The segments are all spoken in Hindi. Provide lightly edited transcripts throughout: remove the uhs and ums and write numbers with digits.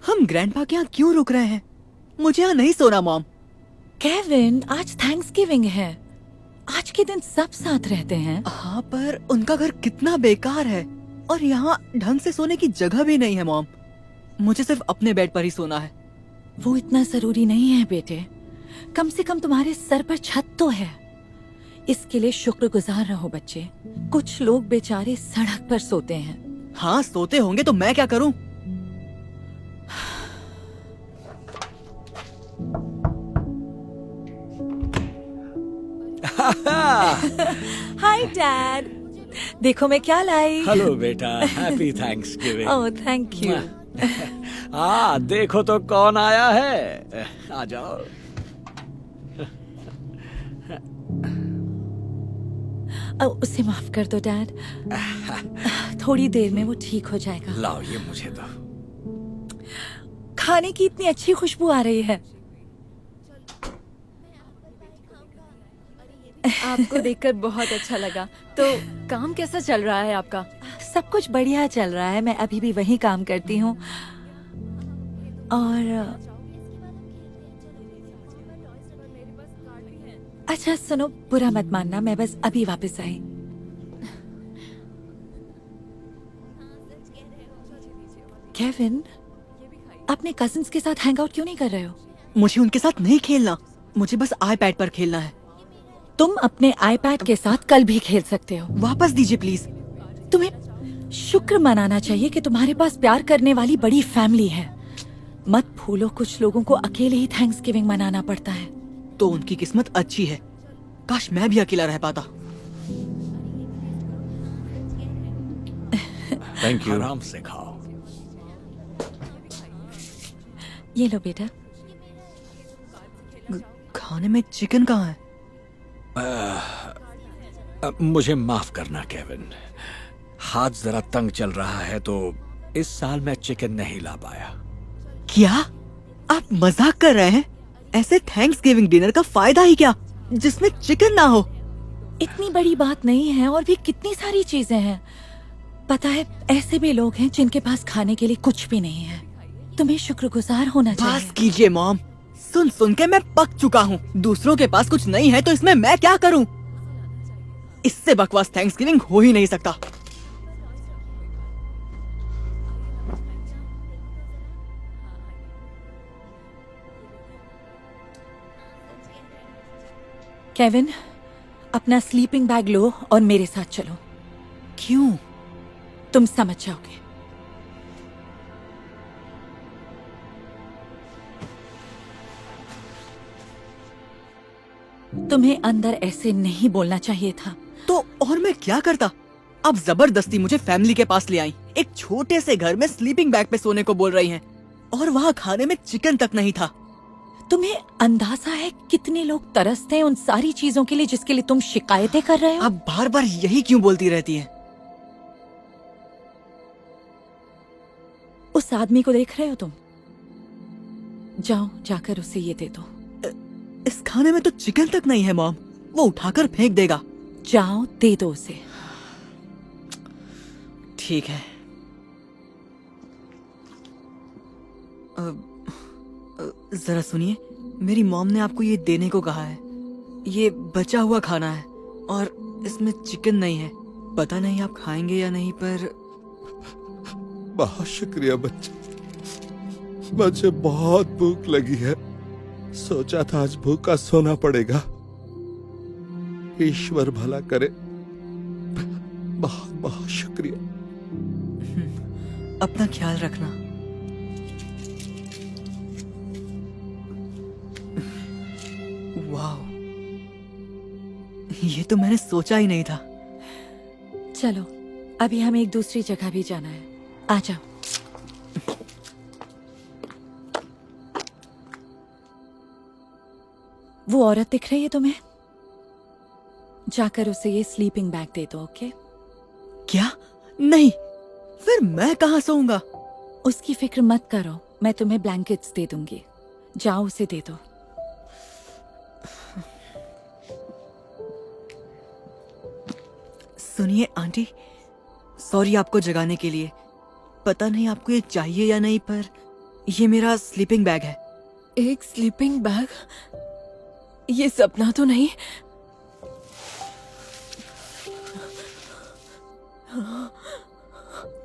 हम ग्रैंडपा के यहाँ क्यों रुक रहे हैं? मुझे यहाँ नहीं सोना मॉम। केविन, आज थैंक्सगिविंग है। आज के दिन सब साथ रहते हैं। हाँ, पर उनका घर कितना बेकार है और यहाँ ढंग से सोने की जगह भी नहीं है मॉम। मुझे सिर्फ अपने बेड पर ही सोना है। वो इतना जरूरी नहीं है बेटे। कम से कम तुम्हारे सर पर छत तो है। इसके लिए शुक्रगुजार रहो बच्चे। कुछ लोग बेचारे सड़क पर सोते हैं। हाँ, सोते होंगे तो मैं क्या करूँ? हाय डैड, देखो मैं क्या लाई। हेलो बेटा, happy Thanksgiving. Oh thank you. हाँ, देखो तो कौन आया है। आ जाओ। उसे माफ कर दो डैड। थोड़ी देर में वो ठीक हो जाएगा। लाओ ये मुझे दो। खाने की इतनी अच्छी खुशबू आ रही है। आपको देखकर बहुत अच्छा लगा। तो काम कैसा चल रहा है आपका? सब कुछ बढ़िया चल रहा है। मैं अभी भी वही काम करती हूँ। और अच्छा सुनो, बुरा मत मानना, मैं बस अभी वापस आई। केविन, अपने कजिन्स के साथ हैंग आउट क्यों नहीं कर रहे हो? मुझे उनके साथ नहीं खेलना। मुझे बस आईपैड पर खेलना है। तुम अपने आईपैड के साथ कल भी खेल सकते हो। वापस दीजिए प्लीज। तुम्हें शुक्र मनाना चाहिए कि तुम्हारे पास प्यार करने वाली बड़ी फैमिली है। मत भूलो, कुछ लोगों को अकेले ही थैंक्सगिविंग मनाना पड़ता है। तो उनकी किस्मत अच्छी है। काश मैं भी अकेला रह पाता। Thank you. आराम से खाओ। ये लो बेटा। खाने में चिकन कहाँ है? मुझे माफ करना केविन, हाथ जरा तंग चल रहा है तो इस साल मैं चिकन नहीं ला पाया। क्या आप मजाक कर रहे हैं? ऐसे थैंक्सगिविंग डिनर का फायदा ही क्या जिसमें चिकन ना हो? इतनी बड़ी बात नहीं है, और भी कितनी सारी चीजें हैं। पता है, ऐसे भी लोग हैं जिनके पास खाने के लिए कुछ भी नहीं है। तुम्हें शुक्रगुजार होना बस चाहिए। कीजिए मॉम। सुन सुन के मैं पक चुका हूँ। दूसरों के पास कुछ नहीं है तो इसमें मैं क्या करूँ? इससे बकवास थैंक्सगिविंग हो ही नहीं सकता। केविन, अपना स्लीपिंग बैग लो और मेरे साथ चलो। क्यों? तुम समझ जाओगे। तुम्हें अंदर ऐसे नहीं बोलना चाहिए था। तो और मैं क्या करता? अब जबरदस्ती मुझे फैमिली के पास ले आई। एक छोटे से घर में स्लीपिंग बैग पे सोने को बोल रही हैं, और वहाँ खाने में चिकन तक नहीं था। तुम्हें अंदाजा है कितने लोग तरसते हैं उन सारी चीजों के लिए जिसके लिए तुम शिकायतें कर रहे हो? आप बार बार यही क्यों बोलती रहती हैं? उस आदमी को देख रहे हो तुम? जाओ, जाकर उसे ये दे दो। इस खाने में तो चिकन तक नहीं है मॉम। वो उठाकर फेंक देगा। जाओ, दे दो उसे। ठीक है। जरा सुनिए, मेरी मॉम ने आपको ये देने को कहा है। ये बचा हुआ खाना है और इसमें चिकन नहीं है। पता नहीं आप खाएंगे या नहीं, पर बहुत शुक्रिया बच्चे। मुझे बहुत भूख लगी है। सोचा था आज भूखा सोना पड़ेगा। ईश्वर भला करे। बहुत बहुत शुक्रिया। अपना ख्याल रखना। वाह, ये तो मैंने सोचा ही नहीं था। चलो, अभी हमें एक दूसरी जगह भी जाना है। आ जाओ। वो औरत दिख रही है तुम्हें? जाकर उसे ये स्लीपिंग बैग दे दो, ओके? क्या? नहीं, फिर मैं कहाँ सोऊंगा? उसकी फिक्र मत करो, मैं तुम्हें ब्लैंकेट्स दे दूंगी। जाओ, उसे दे दो। सुनिए आंटी, सॉरी आपको जगाने के लिए। पता नहीं आपको ये चाहिए या नहीं, पर ये मेरा स्लीपिंग बैग है। एक स्लीपिंग बैग? ये सपना तो नहीं?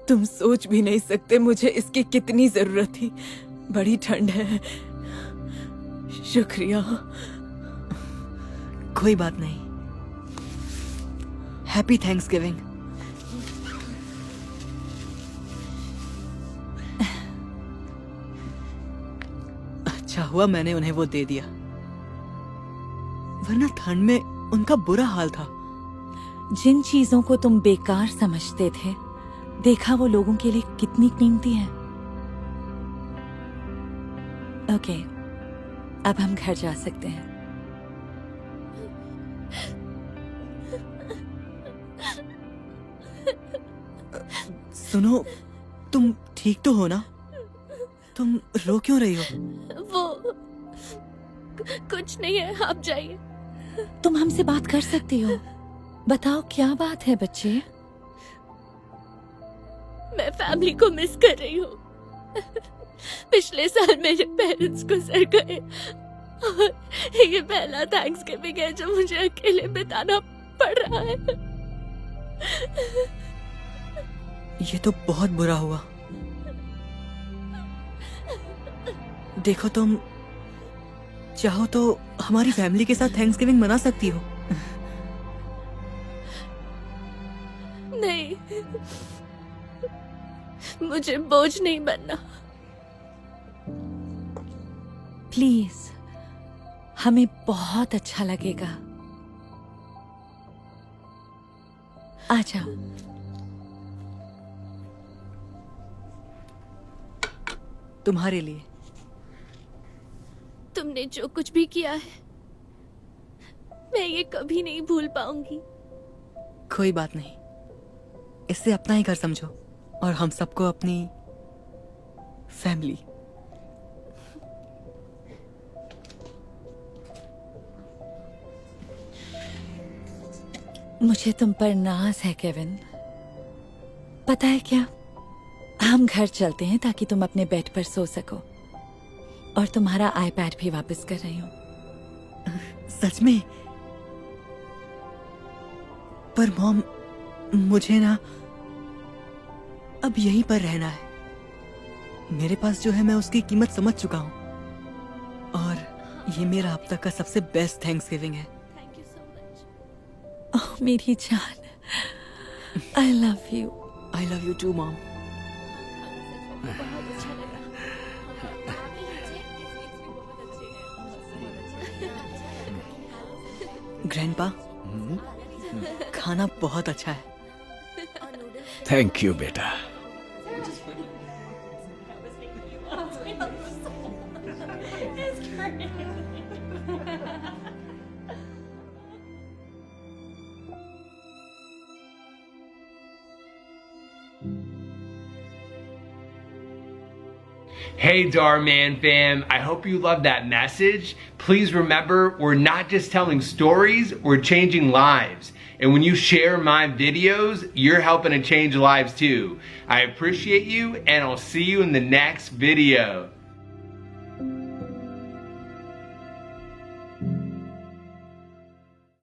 तुम सोच भी नहीं सकते मुझे इसकी कितनी जरूरत थी। बड़ी ठंड है। शुक्रिया। कोई बात नहीं। Happy Thanksgiving. अच्छा हुआ मैंने उन्हें वो दे दिया, वरना ठंड में उनका बुरा हाल था। जिन चीजों को तुम बेकार समझते थे, देखा वो लोगों के लिए कितनी कीमती है। ओके, अब हम घर जा सकते हैं। सुनो, तुम ठीक तो हो ना? तुम रो क्यों रही हो? वो कुछ नहीं है, आप जाइए। तुम हमसे बात कर सकती हो। बताओ क्या बात है बच्चे? मैं फैमिली को मिस कर रही हूँ। पिछले साल मेरे पेरेंट्स गुजर गए और ये पहला थैंक्सगिविंग है जो मुझे अकेले बिताना पड़ रहा है। ये तो बहुत बुरा हुआ। देखो, तुम चाहो तो हमारी फैमिली के साथ थैंक्सगिविंग मना सकती हो। नहीं, मुझे बोझ नहीं बनना। प्लीज, हमें बहुत अच्छा लगेगा। आ जाओ। तुम्हारे लिए। तुमने जो कुछ भी किया है, मैं ये कभी नहीं भूल पाऊंगी। कोई बात नहीं, इससे अपना ही घर समझो और हम सबको अपनी फैमिली। मुझे तुम पर नाज है केविन। पता है क्या, हम घर चलते हैं ताकि तुम अपने बेड पर सो सको। और तुम्हारा आईपैड भी वापस कर रही हूँ। सच में? पर मॉम, मुझे ना अब यहीं पर रहना है। मेरे पास जो है मैं उसकी कीमत समझ चुका हूँ और ये मेरा अब तक का सबसे बेस्ट थैंक्सगिविंग है। Thank you so much. Oh मेरी जान, I love you. I love you too mom. बहुत अच्छा लगा। ग्रैंडपा, खाना बहुत अच्छा है। थैंक यू बेटा। Hey Darman fam, I hope you loved that message. Please remember, we're not just telling stories, we're changing lives. And when you share my videos, you're helping to change lives too. I appreciate you, and I'll see you in the next video.